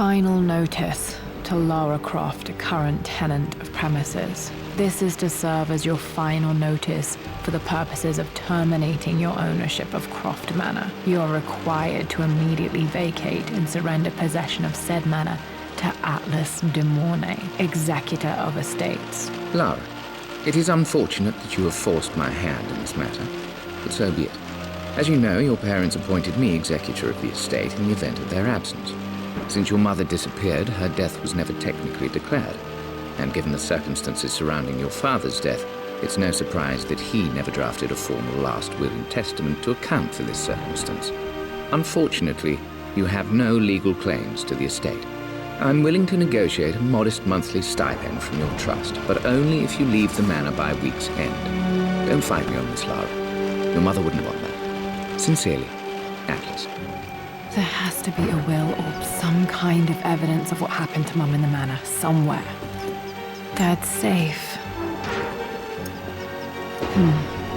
Final notice to Lara Croft, current tenant of premises. This is to serve as your final notice for the purposes of terminating your ownership of Croft Manor. You are required to immediately vacate and surrender possession of said manor to Atlas de Mornay, executor of estates. Lara, it is unfortunate that you have forced my hand in this matter, but so be it. As you know, your parents appointed me executor of the estate in the event of their absence. Since your mother disappeared, her death was never technically declared. And given the circumstances surrounding your father's death, it's no surprise that he never drafted a formal last will and testament to account for this circumstance. Unfortunately, you have no legal claims to the estate. I'm willing to negotiate a modest monthly stipend from your trust, but only if you leave the manor by week's end. Don't fight me on this, Lara. Your mother wouldn't want that. Sincerely, Atlas. There has to be a will or some kind of evidence of what happened to Mum in the manor somewhere. Dad's safe.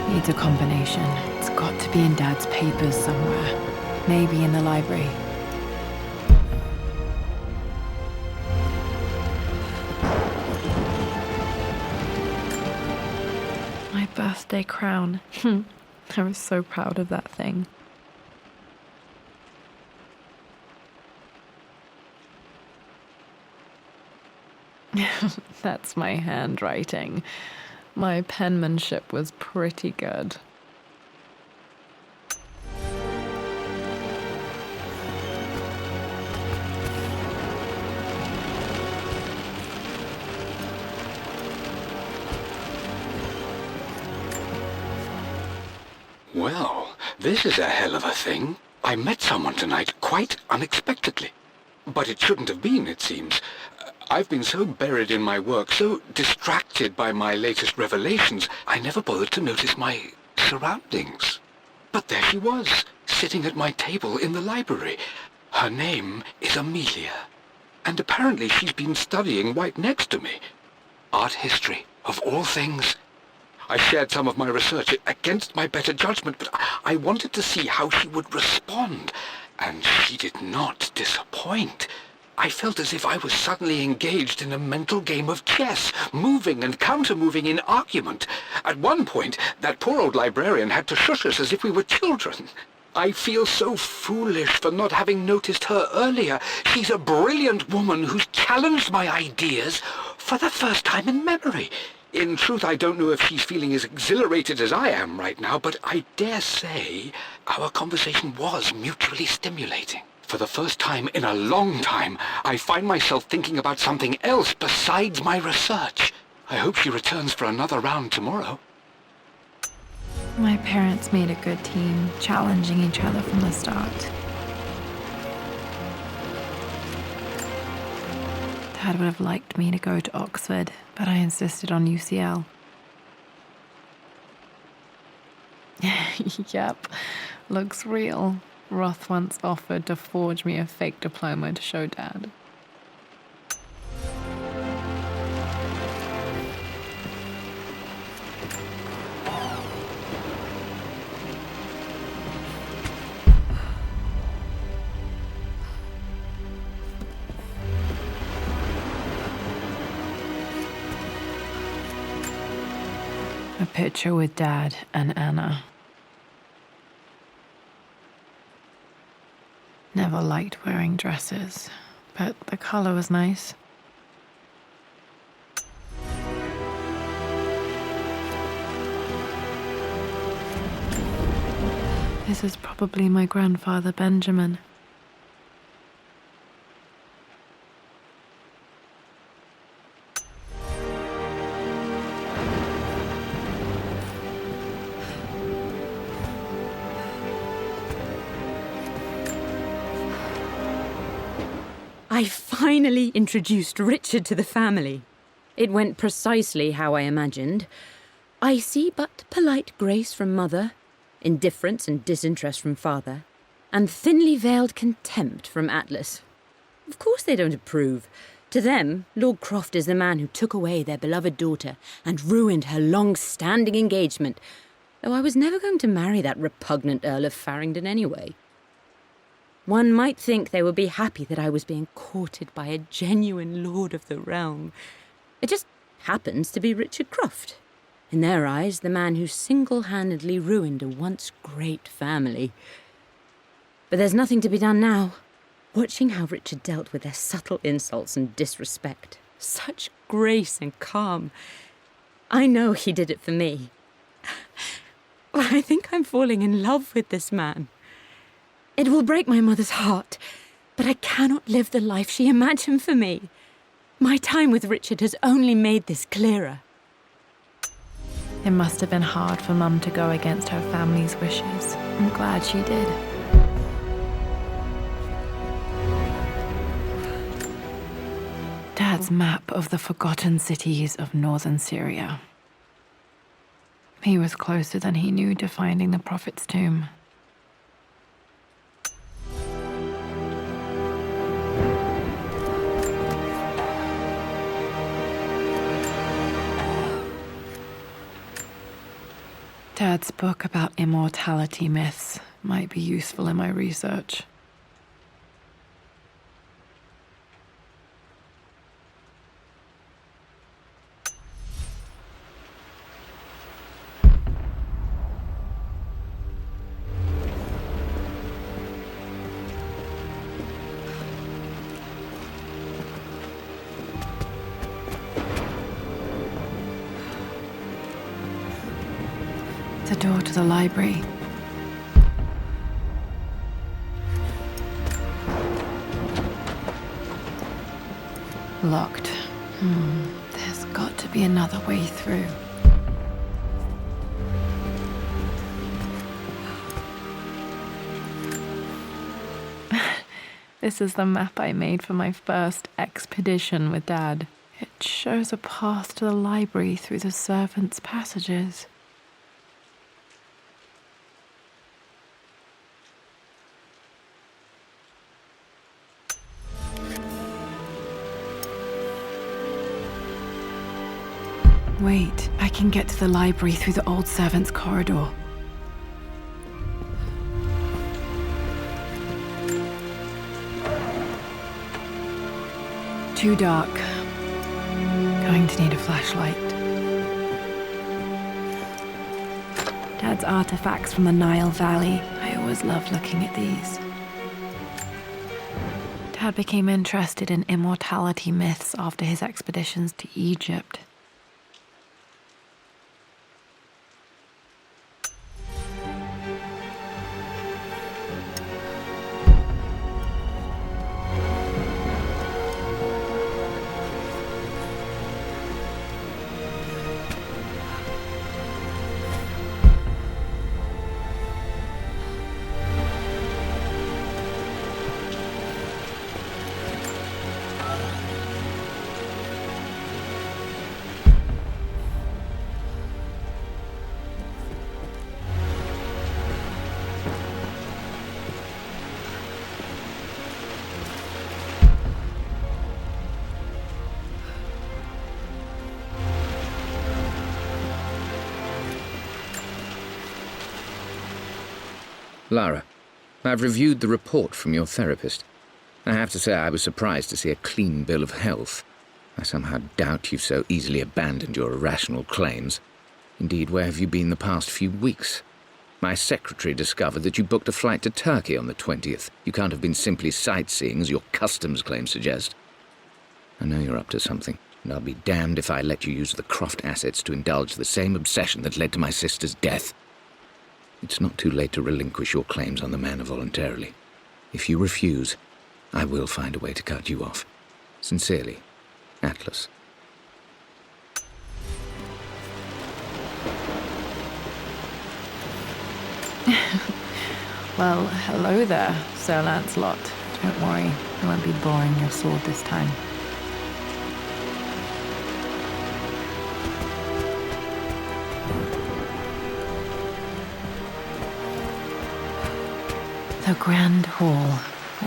Needs a combination. It's got to be in Dad's papers somewhere. Maybe in the library. My birthday crown. I was so proud of that thing. That's my handwriting. My penmanship was pretty good. Well, this is a hell of a thing. I met someone tonight quite unexpectedly. But it shouldn't have been, it seems. I've been so buried in my work, so distracted by my latest revelations, I never bothered to notice my surroundings. But there she was, sitting at my table in the library. Her name is Amelia, and apparently she's been studying right next to me. Art history, of all things. I shared some of my research against my better judgment, but I wanted to see how she would respond, and she did not disappoint. I felt as if I was suddenly engaged in a mental game of chess, moving and counter-moving in argument. At one point, that poor old librarian had to shush us as if we were children. I feel so foolish for not having noticed her earlier. She's a brilliant woman who's challenged my ideas for the first time in memory. In truth, I don't know if she's feeling as exhilarated as I am right now, but I dare say our conversation was mutually stimulating. For the first time in a long time, I find myself thinking about something else besides my research. I hope she returns for another round tomorrow. My parents made a good team, challenging each other from the start. Dad would have liked me to go to Oxford, but I insisted on UCL. Yep, looks real. Roth once offered to forge me a fake diploma to show Dad. A picture with Dad and Anna. Never liked wearing dresses, but the color was nice. This is probably my grandfather, Benjamin. I finally introduced Richard to the family. It went precisely how I imagined. Icy but polite grace from mother, indifference and disinterest from father, and thinly veiled contempt from Atlas. Of course they don't approve. To them, Lord Croft is the man who took away their beloved daughter and ruined her long-standing engagement, though I was never going to marry that repugnant Earl of Farringdon anyway. One might think they would be happy that I was being courted by a genuine lord of the realm. It just happens to be Richard Croft. In their eyes, the man who single-handedly ruined a once great family. But there's nothing to be done now. Watching how Richard dealt with their subtle insults and disrespect. Such grace and calm. I know he did it for me. I think I'm falling in love with this man. It will break my mother's heart, but I cannot live the life she imagined for me. My time with Richard has only made this clearer. It must have been hard for Mum to go against her family's wishes. I'm glad she did. Dad's map of the forgotten cities of northern Syria. He was closer than he knew to finding the Prophet's tomb. Dad's book about immortality myths might be useful in my research. The door to the library. Locked. There's got to be another way through. This is the map I made for my first expedition with Dad. It shows a path to the library through the servants' passages. Wait, I can get to the library through the old servants' corridor. Too dark. Going to need a flashlight. Dad's artifacts from the Nile Valley. I always loved looking at these. Dad became interested in immortality myths after his expeditions to Egypt. Lara, I've reviewed the report from your therapist. I have to say I was surprised to see a clean bill of health. I somehow doubt you've so easily abandoned your irrational claims. Indeed, where have you been the past few weeks? My secretary discovered that you booked a flight to Turkey on the 20th. You can't have been simply sightseeing, as your customs claims suggest. I know you're up to something, and I'll be damned if I let you use the Croft assets to indulge the same obsession that led to my sister's death. It's not too late to relinquish your claims on the manor voluntarily. If you refuse, I will find a way to cut you off. Sincerely, Atlas. Well, hello there, Sir Lancelot. Don't worry, I won't be boring your sword this time. The Grand Hall.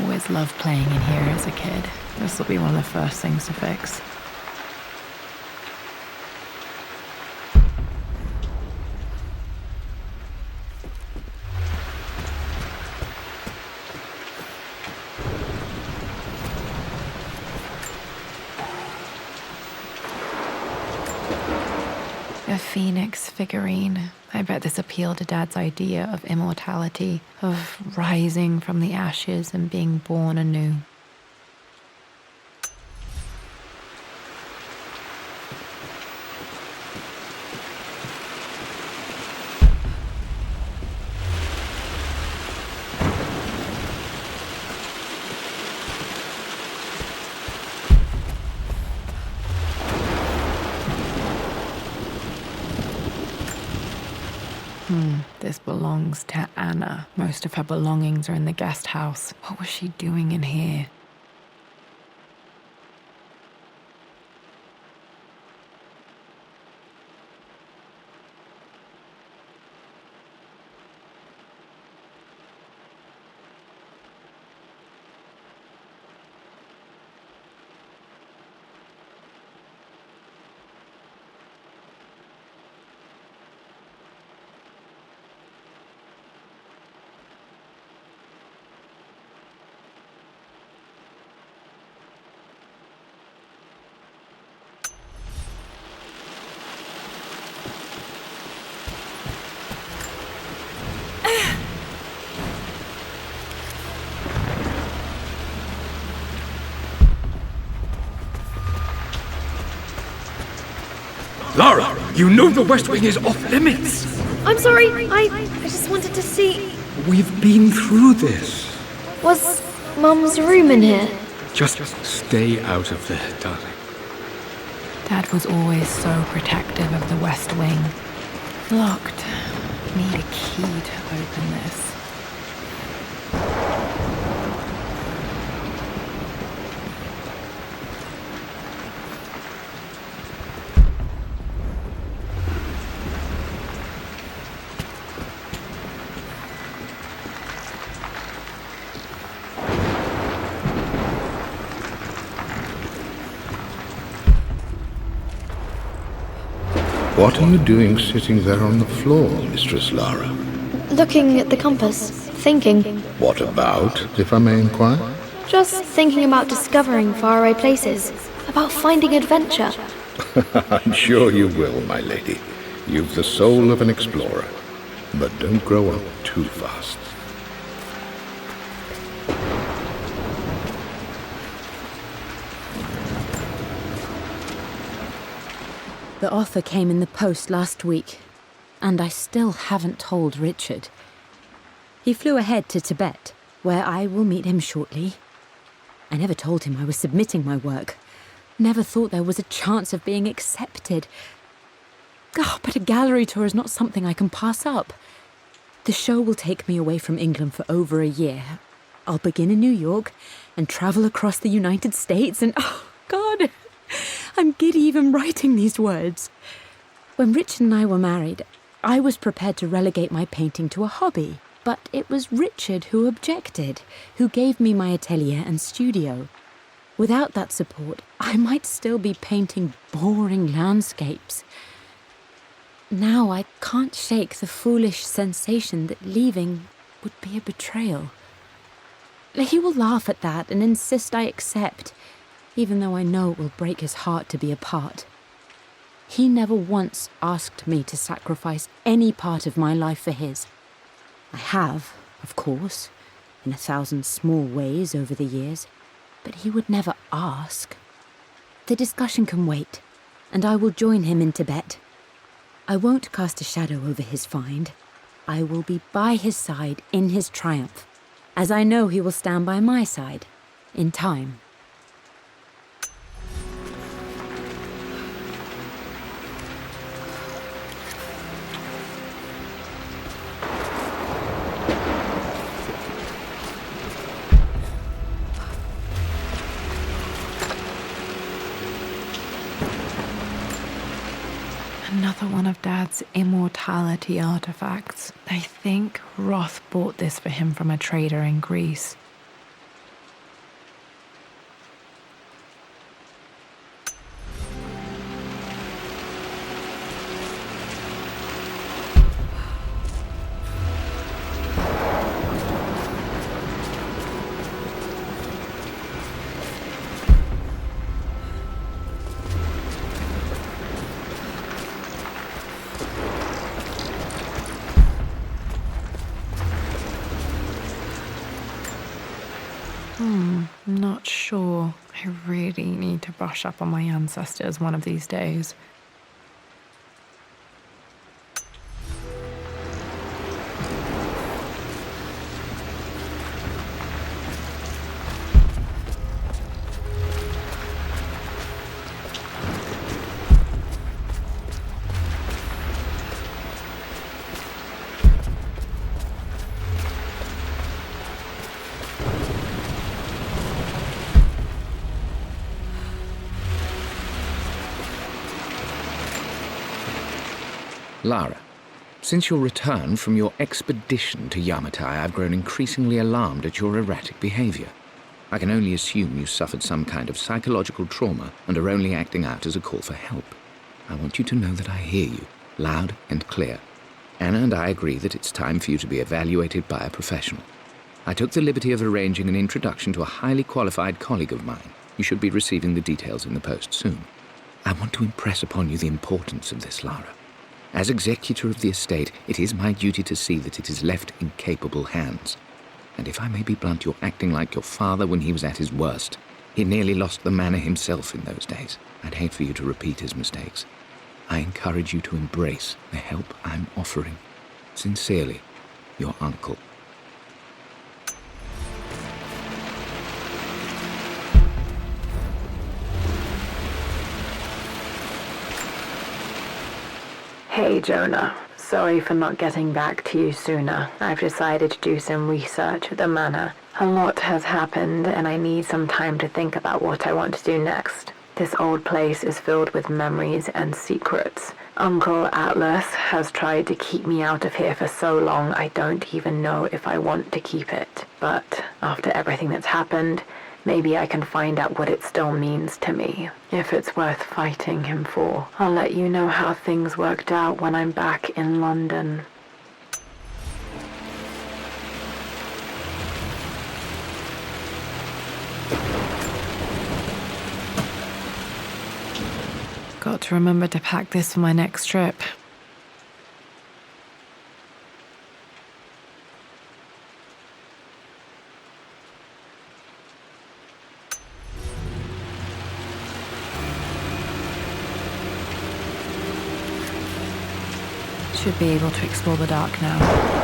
Always loved playing in here as a kid. This will be one of the first things to fix. A phoenix figurine. I bet this appealed to Dad's idea of immortality, of rising from the ashes and being born anew. This belongs to Anna. Most of her belongings are in the guest house. What was she doing in here? Lara, you know the West Wing is off limits. I'm sorry, I just wanted to see... We've been through this. Was Mum's room in here? Just stay out of there, darling. Dad was always so protective of the West Wing. Locked. Need a key to open this. What are you doing sitting there on the floor, Mistress Lara? Looking at the compass, thinking. What about, if I may inquire? Just thinking about discovering faraway places, about finding adventure. I'm sure you will, my lady. You've the soul of an explorer. But don't grow up too fast. The offer came in the post last week, and I still haven't told Richard. He flew ahead to Tibet, where I will meet him shortly. I never told him I was submitting my work. Never thought there was a chance of being accepted. Oh, but a gallery tour is not something I can pass up. The show will take me away from England for over a year. I'll begin in New York and travel across the United States and... oh, God... I'm giddy even writing these words. When Richard and I were married, I was prepared to relegate my painting to a hobby, but it was Richard who objected, who gave me my atelier and studio. Without that support, I might still be painting boring landscapes. Now I can't shake the foolish sensation that leaving would be a betrayal. He will laugh at that and insist I accept, even though I know it will break his heart to be apart. He never once asked me to sacrifice any part of my life for his. I have, of course, in 1,000 small ways over the years, but he would never ask. The discussion can wait, and I will join him in Tibet. I won't cast a shadow over his find. I will be by his side in his triumph, as I know he will stand by my side, in time. Another one of Dad's immortality artifacts. I think Roth bought this for him from a trader in Greece. I'm not sure. I really need to brush up on my ancestors one of these days. Lara, since your return from your expedition to Yamatai, I've grown increasingly alarmed at your erratic behavior. I can only assume you suffered some kind of psychological trauma and are only acting out as a call for help. I want you to know that I hear you, loud and clear. Anna and I agree that it's time for you to be evaluated by a professional. I took the liberty of arranging an introduction to a highly qualified colleague of mine. You should be receiving the details in the post soon. I want to impress upon you the importance of this, Lara. As executor of the estate, it is my duty to see that it is left in capable hands. And if I may be blunt, you're acting like your father when he was at his worst. He nearly lost the manor himself in those days. I'd hate for you to repeat his mistakes. I encourage you to embrace the help I'm offering. Sincerely, your uncle. Hey Jonah, sorry for not getting back to you sooner. I've decided to do some research at the manor. A lot has happened and I need some time to think about what I want to do next. This old place is filled with memories and secrets. Uncle Atlas has tried to keep me out of here for so long I don't even know if I want to keep it. But after everything that's happened, maybe I can find out what it still means to me. If it's worth fighting him for, I'll let you know how things worked out when I'm back in London. Got to remember to pack this for my next trip. Should be able to explore the dark now.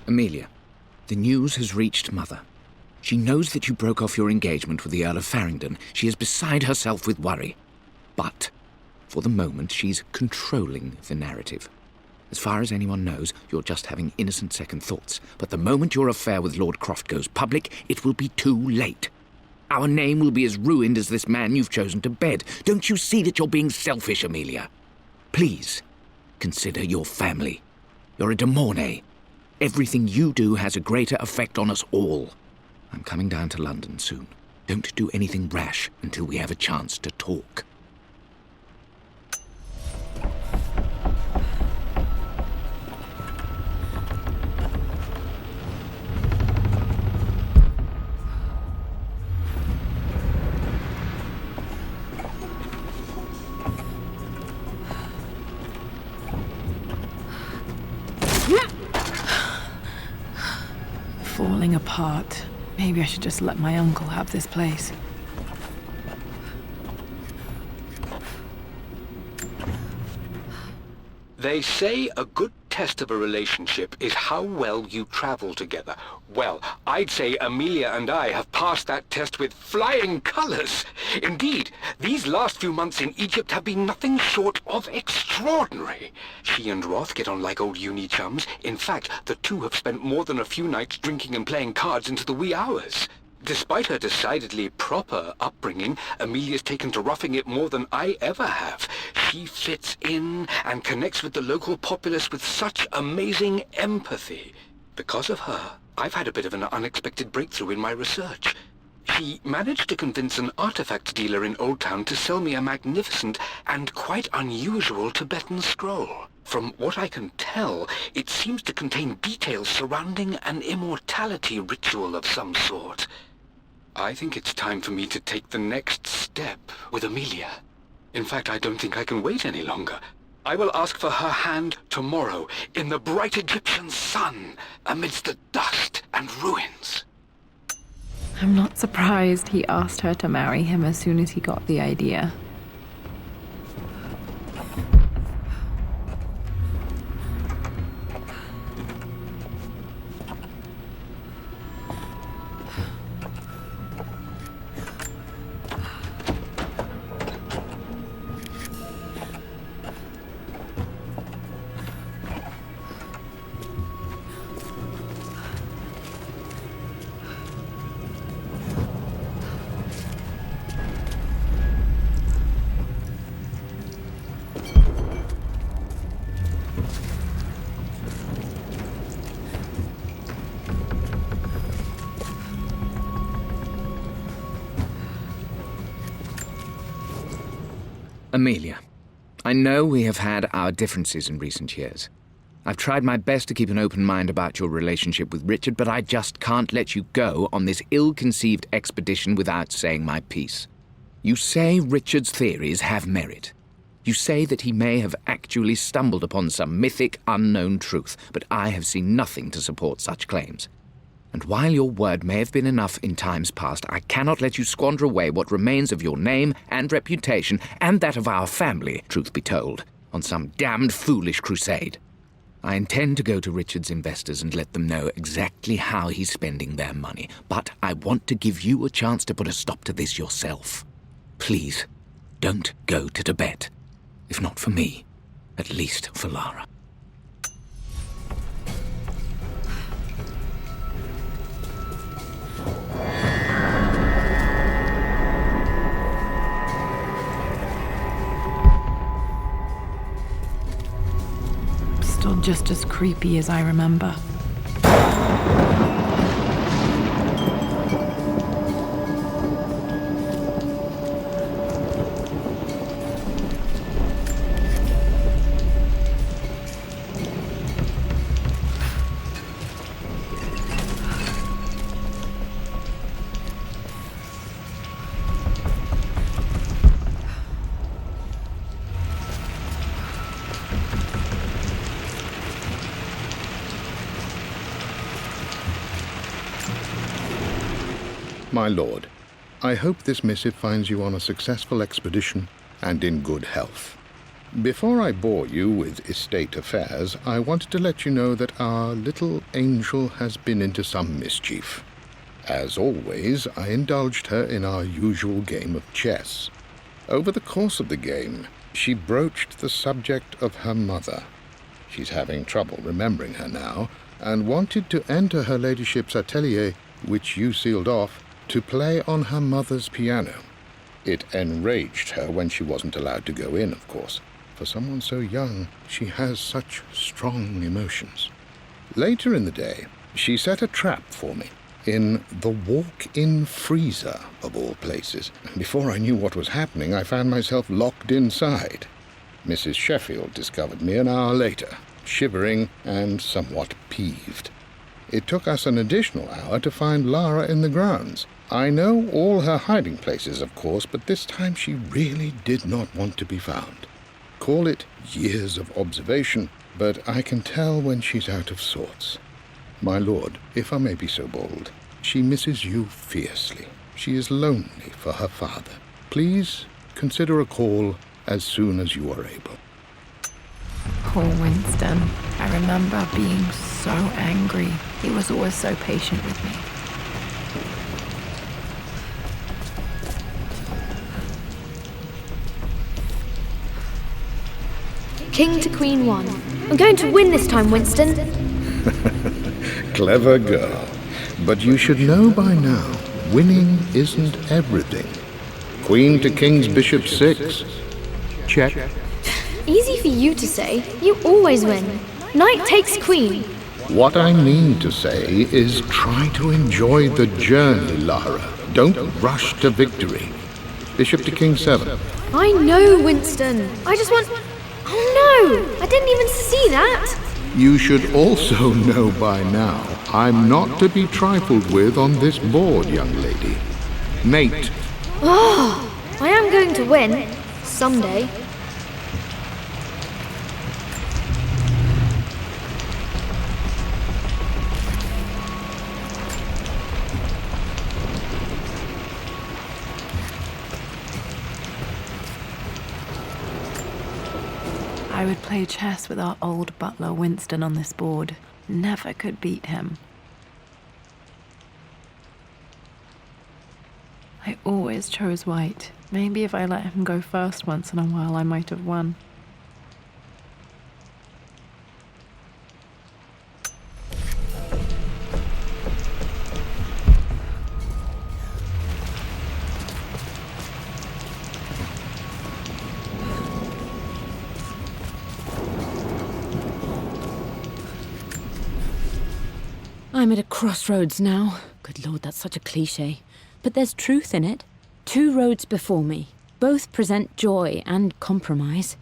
Amelia, the news has reached Mother. She knows that you broke off your engagement with the Earl of Farringdon. She is beside herself with worry. But, for the moment, she's controlling the narrative. As far as anyone knows, you're just having innocent second thoughts. But the moment your affair with Lord Croft goes public, it will be too late. Our name will be as ruined as this man you've chosen to bed. Don't you see that you're being selfish, Amelia? Please, consider your family. You're a de Mornay. Everything you do has a greater effect on us all. I'm coming down to London soon. Don't do anything rash until we have a chance to talk. Falling apart. Maybe I should just let my uncle have this place. They say a good test of a relationship is how well you travel together. Well, I'd say Amelia and I have passed that test with flying colors. Indeed, these last few months in Egypt have been nothing short of extraordinary. She and Roth get on like old uni chums. In fact, the two have spent more than a few nights drinking and playing cards into the wee hours. Despite her decidedly proper upbringing, Amelia's taken to roughing it more than I ever have. She fits in and connects with the local populace with such amazing empathy. Because of her, I've had a bit of an unexpected breakthrough in my research. She managed to convince an artifact dealer in Old Town to sell me a magnificent and quite unusual Tibetan scroll. From what I can tell, it seems to contain details surrounding an immortality ritual of some sort. I think it's time for me to take the next step with Amelia. In fact, I don't think I can wait any longer. I will ask for her hand tomorrow, in the bright Egyptian sun, amidst the dust and ruins. I'm not surprised he asked her to marry him as soon as he got the idea. Amelia, I know we have had our differences in recent years. I've tried my best to keep an open mind about your relationship with Richard, but I just can't let you go on this ill-conceived expedition without saying my piece. You say Richard's theories have merit. You say that he may have actually stumbled upon some mythic, unknown truth, but I have seen nothing to support such claims. And while your word may have been enough in times past, I cannot let you squander away what remains of your name and reputation, and that of our family, truth be told, on some damned foolish crusade. I intend to go to Richard's investors and let them know exactly how he's spending their money, but I want to give you a chance to put a stop to this yourself. Please, don't go to Tibet. If not for me, at least for Lara. Still just as creepy as I remember. My lord, I hope this missive finds you on a successful expedition and in good health. Before I bore you with estate affairs, I wanted to let you know that our little angel has been into some mischief. As always, I indulged her in our usual game of chess. Over the course of the game, she broached the subject of her mother. She's having trouble remembering her now, and wanted to enter her ladyship's atelier, which you sealed off, to play on her mother's piano. It enraged her when she wasn't allowed to go in, of course. For someone so young, she has such strong emotions. Later in the day, she set a trap for me in the walk-in freezer, of all places. Before I knew what was happening, I found myself locked inside. Mrs. Sheffield discovered me an hour later, shivering and somewhat peeved. It took us an additional hour to find Lara in the grounds. I know all her hiding places, of course, but this time she really did not want to be found. Call it years of observation, but I can tell when she's out of sorts. My lord, if I may be so bold, she misses you fiercely. She is lonely for her father. Please consider a call as soon as you are able. Poor Winston. I remember being so angry. He was always so patient with me. King to Queen 1. I'm going to win this time, Winston. Clever girl. But you should know by now, winning isn't everything. Queen to king's bishop 6. Check. Easy for you to say. You always win. Knight takes queen. What I mean to say is try to enjoy the journey, Lara. Don't rush to victory. Bishop to king 7. I know, Winston. I just want... Oh no! I didn't even see that! You should also know by now, I'm not to be trifled with on this board, young lady. Mate. Oh, I am going to win. Someday. I would play chess with our old butler Winston on this board. Never could beat him. I always chose white. Maybe if I let him go first once in a while, I might have won. I'm at a crossroads now. Good Lord, that's such a cliché. But there's truth in it. 2 roads before me. Both present joy and compromise.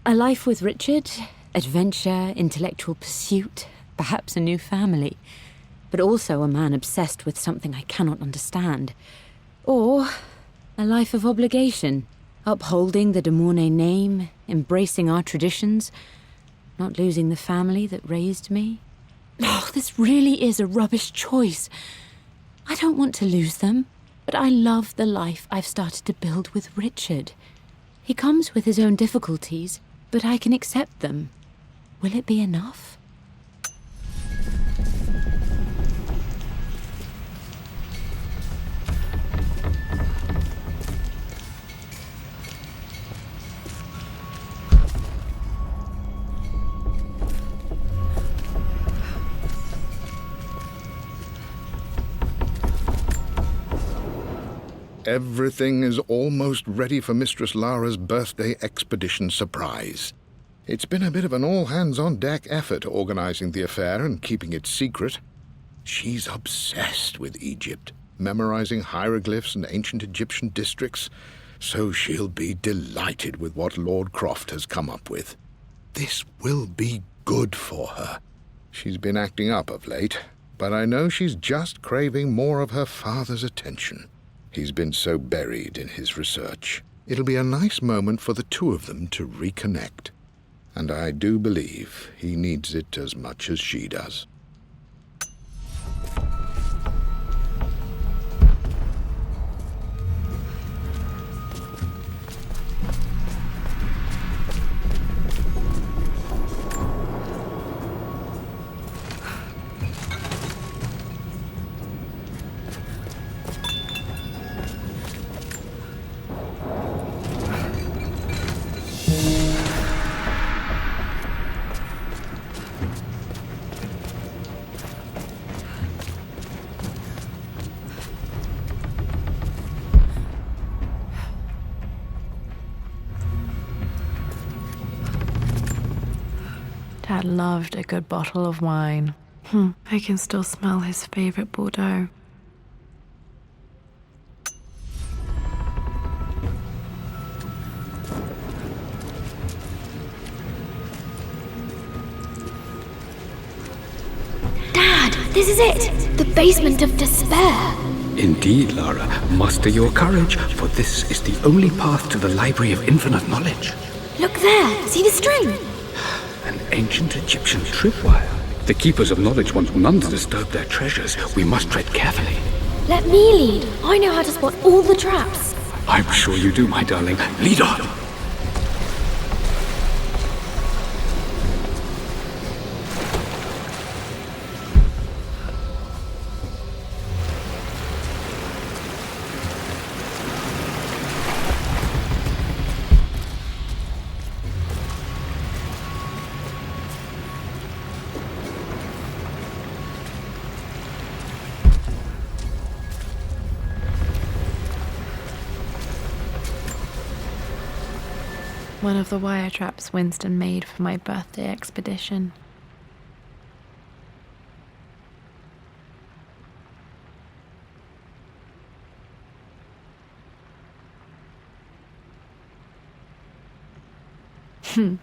A life with Richard, adventure, intellectual pursuit, perhaps a new family. But also a man obsessed with something I cannot understand. Or a life of obligation, upholding the de Mornay name, embracing our traditions, not losing the family that raised me. Oh, this really is a rubbish choice. I don't want to lose them, but I love the life I've started to build with Richard. He comes with his own difficulties, but I can accept them. Will it be enough? Everything is almost ready for Mistress Lara's birthday expedition surprise. It's been a bit of an all-hands-on-deck effort organizing the affair and keeping it secret. She's obsessed with Egypt, memorizing hieroglyphs and ancient Egyptian districts, so she'll be delighted with what Lord Croft has come up with. This will be good for her. She's been acting up of late, but I know she's just craving more of her father's attention. He's been so buried in his research. It'll be a nice moment for the 2 of them to reconnect. And I do believe he needs it as much as she does. Dad loved a good bottle of wine. I can still smell his favorite Bordeaux. Dad, this is it! The basement of despair! Indeed, Lara. Muster your courage, for this is the only path to the Library of Infinite Knowledge. Look there! See the string? An ancient Egyptian tripwire. The Keepers of Knowledge want none to disturb their treasures. We must tread carefully. Let me lead. I know how to spot all the traps. I'm sure you do, my darling. Lead on! One of the wire traps Winston made for my birthday expedition.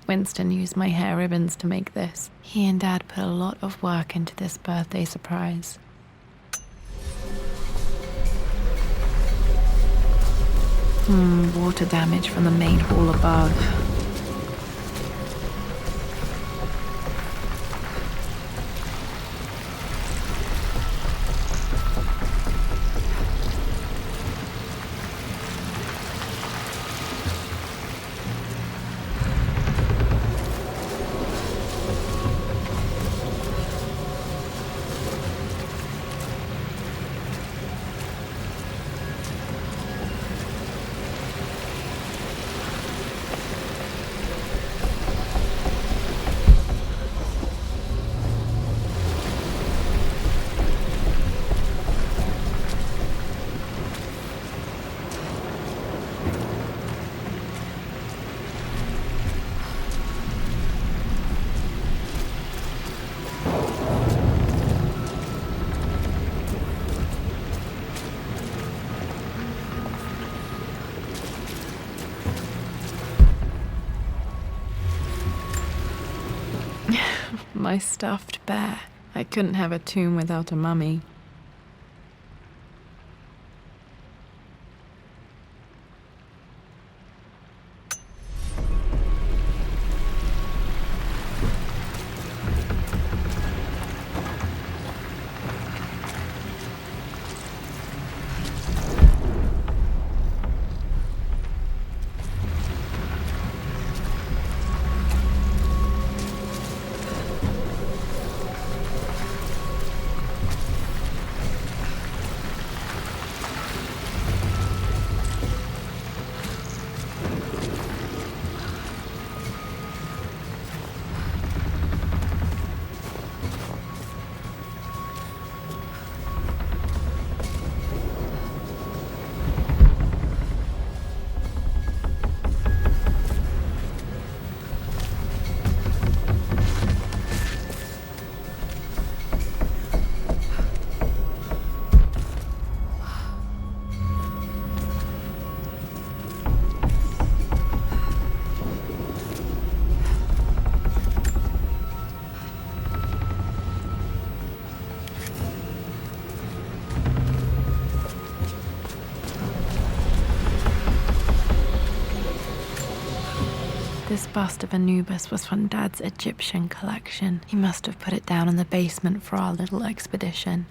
Winston used my hair ribbons to make this. He and Dad put a lot of work into this birthday surprise. Water damage from the main hall above. My stuffed bear. I couldn't have a tomb without a mummy. This bust of Anubis was from Dad's Egyptian collection. He must have put it down in the basement for our little expedition.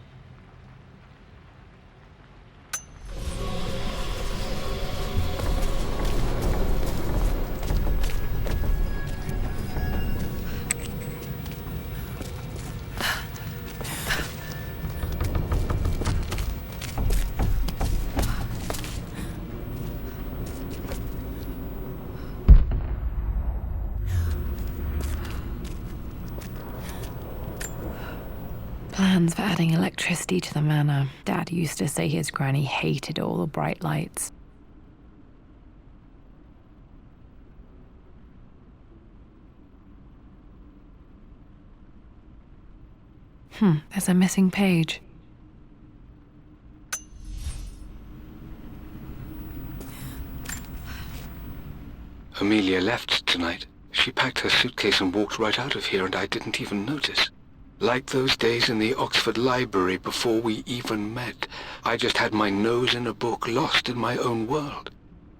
Plans for adding electricity to the manor. Dad used to say his granny hated all the bright lights. There's a missing page. Amelia left tonight. She packed her suitcase and walked right out of here, and I didn't even notice. Like those days in the Oxford Library before we even met, I just had my nose in a book, lost in my own world.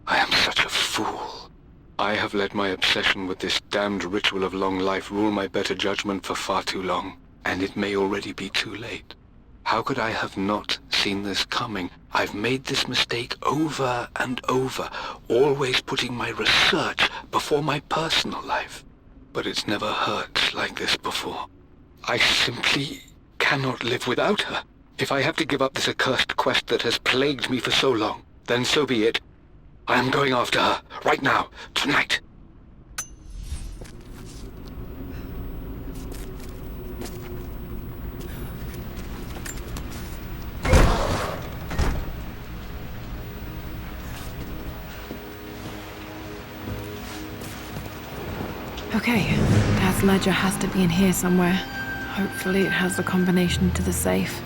I am such a fool. I have let my obsession with this damned ritual of long life rule my better judgment for far too long, and it may already be too late. How could I have not seen this coming? I've made this mistake over and over, always putting my research before my personal life. But it's never hurt like this before. I simply cannot live without her. If I have to give up this accursed quest that has plagued me for so long, then so be it. I am going after her, right now, tonight. Okay, Dad's ledger has to be in here somewhere. Hopefully it has the combination to the safe.